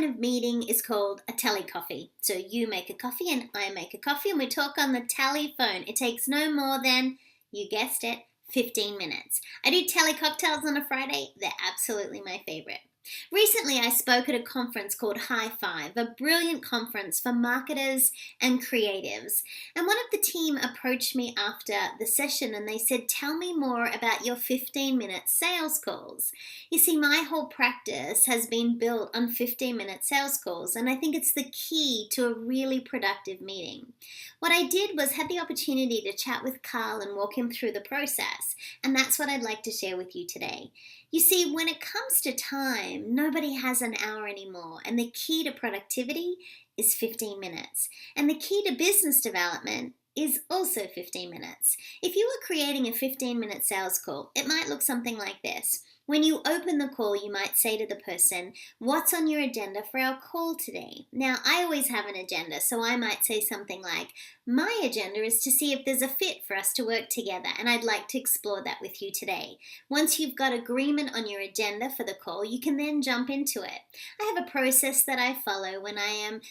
kind of meeting is called a tally coffee. So you make a coffee and I make a coffee and we talk on the tally phone. It takes no more than, you guessed it, 15 minutes. I do tally cocktails on a Friday. They're absolutely my favorite. Recently, I spoke at a conference called High Five, a brilliant conference for marketers and creatives. And one of the team approached me after the session and they said, tell me more about your 15-minute sales calls. You see, my whole practice has been built on 15-minute sales calls, and I think it's the key to a really productive meeting. What I did was had the opportunity to chat with Carl and walk him through the process, and that's what I'd like to share with you today. You see, when it comes to time, nobody has an hour anymore, and the key to productivity is 15 minutes. And the key to business development is also 15 minutes. If you were creating a 15-minute sales call, it might look something like this. When you open the call, you might say to the person, what's on your agenda for our call today? Now, I always have an agenda, so I might say something like, my agenda is to see if there's a fit for us to work together, and I'd like to explore that with you today. Once you've got agreement on your agenda for the call, you can then jump into it. I have a process that I follow when I am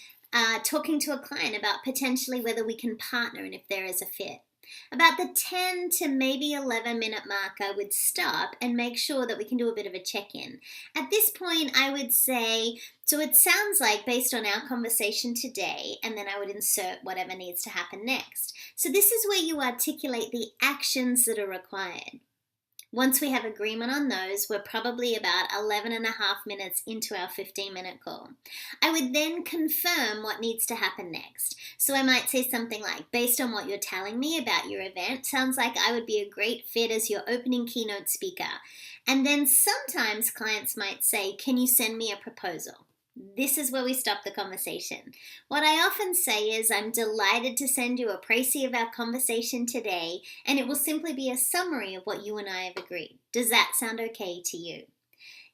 talking to a client about potentially whether we can partner and if there is a fit. About the 10 to maybe 11-minute mark, I would stop and make sure that we can do a bit of a check-in. At this point, I would say, so it sounds like based on our conversation today, and then I would insert whatever needs to happen next. So this is where you articulate the actions that are required. Once we have agreement on those, we're probably about 11 and a half minutes into our 15-minute call. I would then confirm what needs to happen next. So I might say something like, based on what you're telling me about your event, sounds like I would be a great fit as your opening keynote speaker. And then sometimes clients might say, can you send me a proposal? This is where we stop the conversation. What I often say is, I'm delighted to send you a précis of our conversation today, and it will simply be a summary of what you and I have agreed. Does that sound okay to you?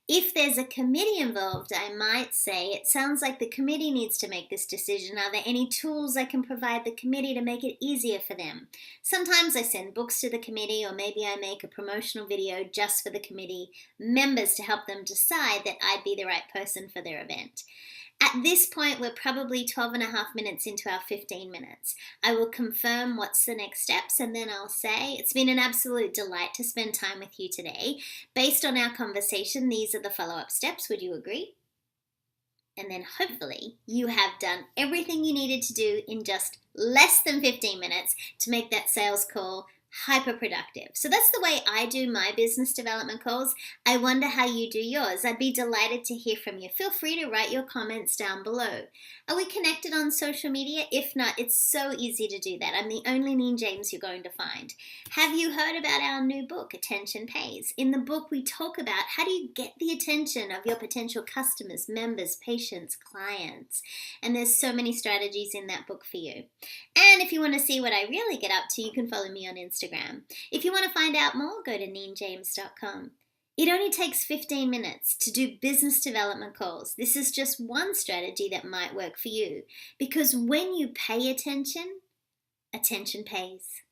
If there's a committee involved, I might say, it sounds like the committee needs to make this decision. Are there any tools I can provide the committee to make it easier for them? Sometimes I send books to the committee, or maybe I make a promotional video just for the committee members to help them decide that I'd be the right person for their event. At this point, we're probably 12 and a half minutes into our 15 minutes. I will confirm what's the next steps, and then I'll say, it's been an absolute delight to spend time with you today. Based on our conversation, these are the follow-up steps. Would you agree? And then hopefully you have done everything you needed to do in just less than 15 minutes to make that sales call hyper productive. So that's the way I do my business development calls. I wonder how you do yours. I'd be delighted to hear from you. Feel free to write your comments down below. Are we connected on social media? If not, it's so easy to do that. I'm the only Neen James you're going to find. Have you heard about our new book, Attention Pays? In the book, we talk about how do you get the attention of your potential customers, members, patients, clients. And there's so many strategies in that book for you. And if you want to see what I really get up to, you can follow me on Instagram. If you want to find out more, go to neenjames.com. It only takes 15 minutes to do business development calls. This is just one strategy that might work for you, because when you pay attention, attention pays.